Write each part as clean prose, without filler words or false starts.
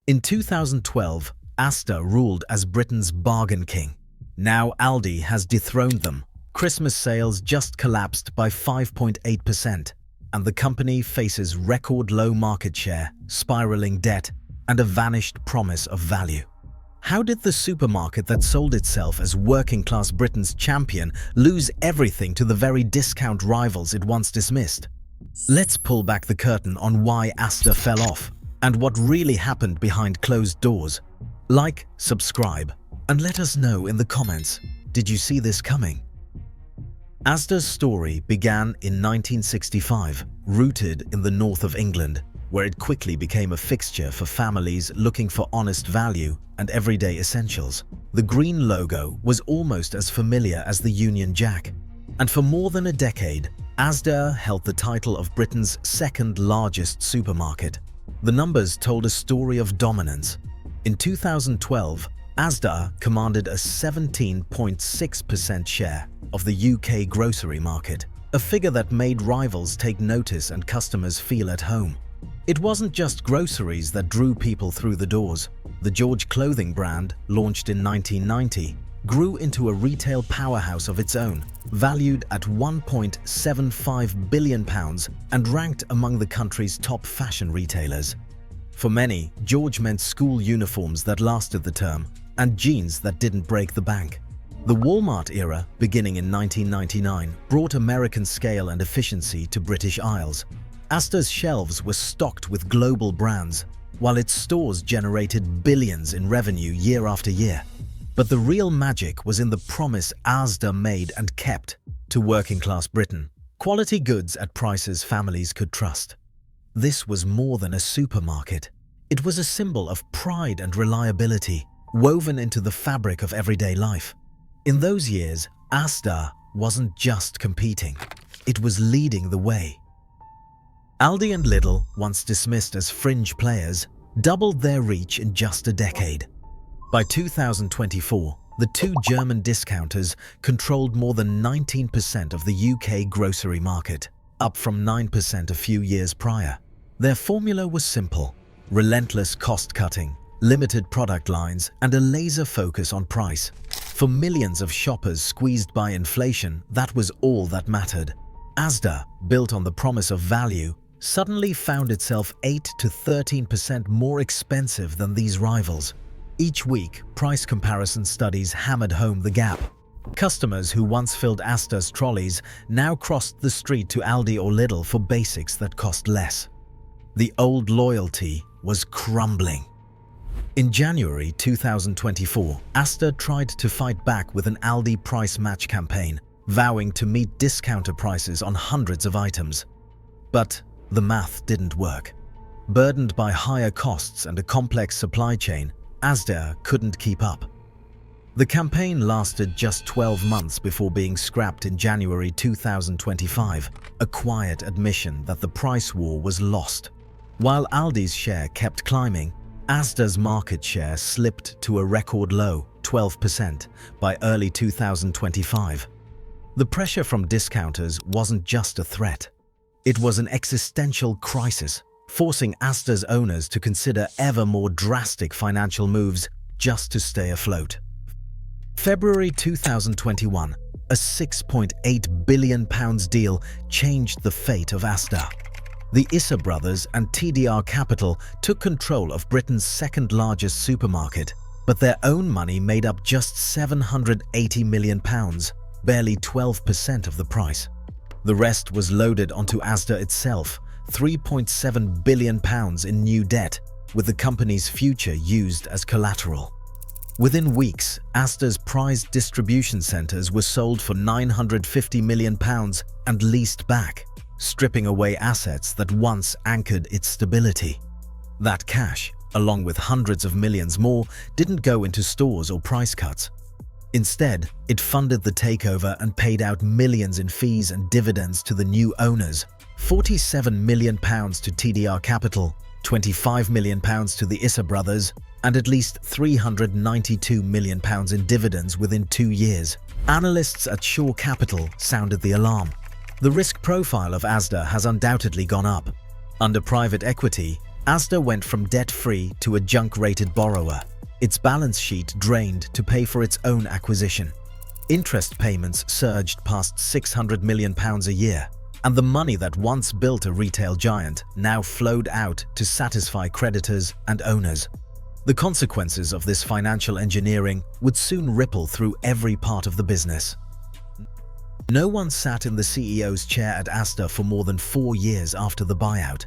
In 2012, ASDA ruled as Britain's bargain king. Now Aldi has dethroned them. Christmas sales just collapsed by 5.8%, and the company faces record low market share, spiraling debt, and a vanished promise of value. How did the supermarket that sold itself as working-class Britain's champion lose everything to the very discount rivals it once dismissed? Let's pull back the curtain on why ASDA fell off and what really happened behind closed doors. Like, subscribe, and let us know in the comments, did you see this coming? ASDA's story began in 1965, rooted in the north of England, where it quickly became a fixture for families looking for honest value and everyday essentials. The green logo was almost as familiar as the Union Jack, and for more than a decade, ASDA held the title of Britain's second largest supermarket. The numbers told a story of dominance. In 2012, ASDA commanded a 17.6% share of the UK grocery market, a figure that made rivals take notice and customers feel at home. It wasn't just groceries that drew people through the doors. The George clothing brand, launched in 1990, grew into a retail powerhouse of its own, valued at £1.75 billion and ranked among the country's top fashion retailers. For many, George meant school uniforms that lasted the term and jeans that didn't break the bank. The Walmart era, beginning in 1999, brought American scale and efficiency to British Isles. ASDA's shelves were stocked with global brands, while its stores generated billions in revenue year after year. But the real magic was in the promise ASDA made and kept to working-class Britain: quality goods at prices families could trust. This was more than a supermarket. It was a symbol of pride and reliability, woven into the fabric of everyday life. In those years, ASDA wasn't just competing, it was leading the way. Aldi and Lidl, once dismissed as fringe players, doubled their reach in just a decade. By 2024, the two German discounters controlled more than 19% of the UK grocery market, up from 9% a few years prior. Their formula was simple: relentless cost-cutting, limited product lines, and a laser focus on price. For millions of shoppers squeezed by inflation, that was all that mattered. ASDA, built on the promise of value, suddenly found itself 8 to 13% more expensive than these rivals. Each week, price comparison studies hammered home the gap. Customers who once filled ASDA's trolleys now crossed the street to Aldi or Lidl for basics that cost less. The old loyalty was crumbling. In January 2024, ASDA tried to fight back with an Aldi price match campaign, vowing to meet discounter prices on hundreds of items. But the math didn't work. Burdened by higher costs and a complex supply chain, ASDA couldn't keep up. The campaign lasted just 12 months before being scrapped in January 2025, a quiet admission that the price war was lost. While Aldi's share kept climbing, ASDA's market share slipped to a record low, 12%, by early 2025. The pressure from discounters wasn't just a threat. It was an existential crisis, forcing ASDA's owners to consider ever more drastic financial moves just to stay afloat. February 2021, a £6.8 billion deal changed the fate of ASDA. The Issa brothers and TDR Capital took control of Britain's second-largest supermarket, but their own money made up just £780 million, barely 12% of the price. The rest was loaded onto ASDA itself, £3.7 billion in new debt, with the company's future used as collateral. Within weeks, ASDA's prized distribution centres were sold for £950 million and leased back, stripping away assets that once anchored its stability. That cash, along with hundreds of millions more, didn't go into stores or price cuts. Instead, it funded the takeover and paid out millions in fees and dividends to the new owners: £47 million to TDR Capital, £25 million to the Issa brothers, and at least £392 million in dividends within 2 years. Analysts at Shore Capital sounded the alarm. The risk profile of ASDA has undoubtedly gone up. Under private equity, ASDA went from debt-free to a junk-rated borrower, its balance sheet drained to pay for its own acquisition. Interest payments surged past £600 million a year, and the money that once built a retail giant now flowed out to satisfy creditors and owners. The consequences of this financial engineering would soon ripple through every part of the business. No one sat in the CEO's chair at ASDA for more than 4 years after the buyout.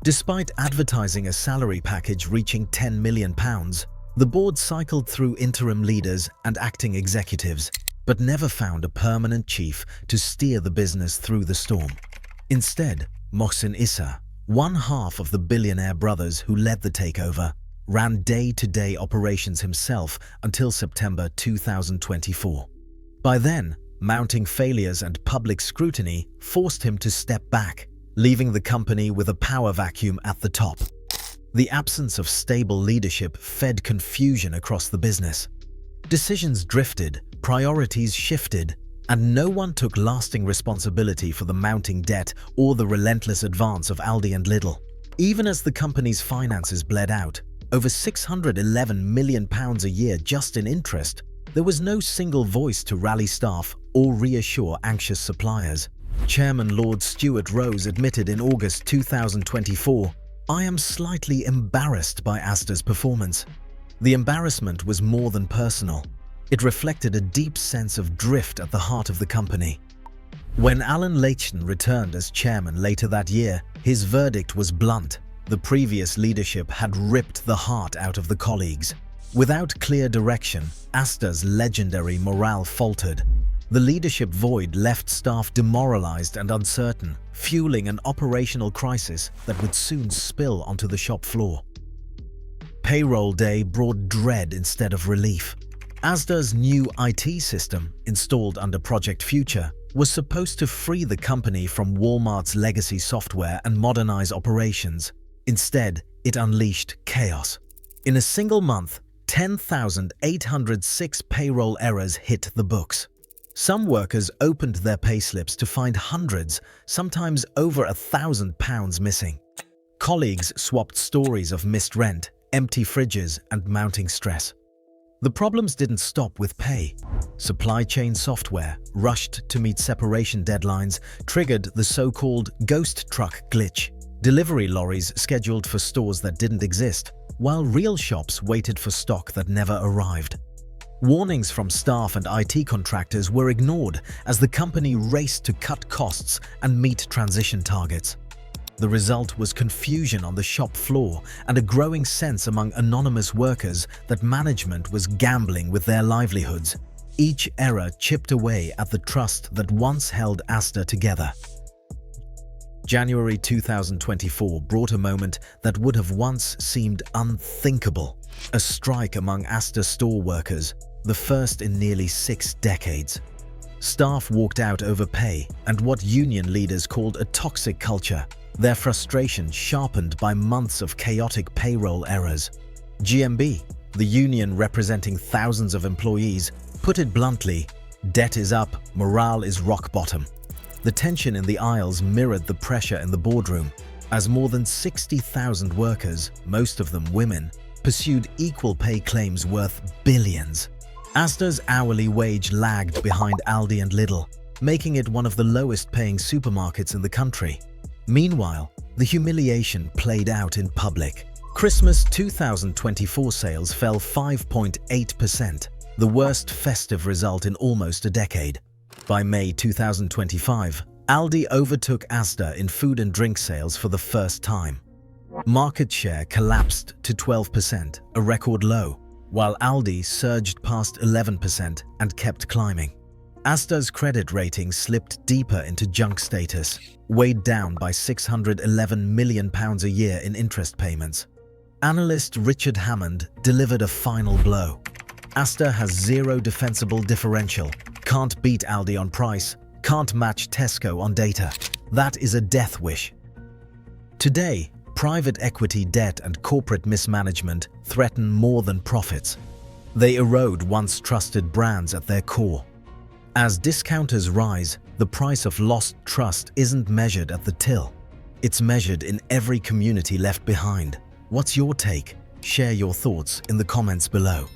Despite advertising a salary package reaching £10 million, the board cycled through interim leaders and acting executives, but never found a permanent chief to steer the business through the storm. Instead, Mohsin Issa, one half of the billionaire brothers who led the takeover, ran day-to-day operations himself until September 2024. By then, mounting failures and public scrutiny forced him to step back, leaving the company with a power vacuum at the top. The absence of stable leadership fed confusion across the business. Decisions drifted, priorities shifted, and no one took lasting responsibility for the mounting debt or the relentless advance of Aldi and Lidl. Even as the company's finances bled out, over £611 million a year just in interest, there was no single voice to rally staff or reassure anxious suppliers. Chairman Lord Stuart Rose admitted in August 2024, "I am slightly embarrassed by ASDA's performance." The embarrassment was more than personal. It reflected a deep sense of drift at the heart of the company. When Alan Leighton returned as chairman later that year, his verdict was blunt. The previous leadership had ripped the heart out of the colleagues. Without clear direction, ASDA's legendary morale faltered. The leadership void left staff demoralized and uncertain, fueling an operational crisis that would soon spill onto the shop floor. Payroll day brought dread instead of relief. ASDA's new IT system, installed under Project Future, was supposed to free the company from Walmart's legacy software and modernize operations. Instead, it unleashed chaos. In a single month, 10,806 payroll errors hit the books. Some workers opened their payslips to find hundreds, sometimes over £1,000 missing. Colleagues swapped stories of missed rent, empty fridges, and mounting stress. The problems didn't stop with pay. Supply chain software, rushed to meet separation deadlines, triggered the so-called ghost truck glitch. Delivery lorries scheduled for stores that didn't exist, while real shops waited for stock that never arrived. Warnings from staff and IT contractors were ignored as the company raced to cut costs and meet transition targets. The result was confusion on the shop floor and a growing sense among anonymous workers that management was gambling with their livelihoods. Each error chipped away at the trust that once held ASDA together. January 2024 brought a moment that would have once seemed unthinkable. A strike among ASDA store workers, the first in nearly 6 decades. Staff walked out over pay and what union leaders called a toxic culture, their frustration sharpened by months of chaotic payroll errors. GMB, the union representing thousands of employees, put it bluntly, "Debt is up, morale is rock bottom." The tension in the aisles mirrored the pressure in the boardroom, as more than 60,000 workers, most of them women, pursued equal pay claims worth billions. ASDA's hourly wage lagged behind Aldi and Lidl, making it one of the lowest-paying supermarkets in the country. Meanwhile, the humiliation played out in public. Christmas 2024 sales fell 5.8%, the worst festive result in almost a decade. By May 2025, Aldi overtook ASDA in food and drink sales for the first time. Market share collapsed to 12%, a record low, while Aldi surged past 11% and kept climbing. ASDA's credit rating slipped deeper into junk status, weighed down by £611 million a year in interest payments. Analyst Richard Hammond delivered a final blow. ASDA has zero defensible differential, can't beat Aldi on price, can't match Tesco on data. That is a death wish. Today, private equity debt and corporate mismanagement threaten more than profits. They erode once trusted brands at their core. As discounters rise, the price of lost trust isn't measured at the till. It's measured in every community left behind. What's your take? Share your thoughts in the comments below.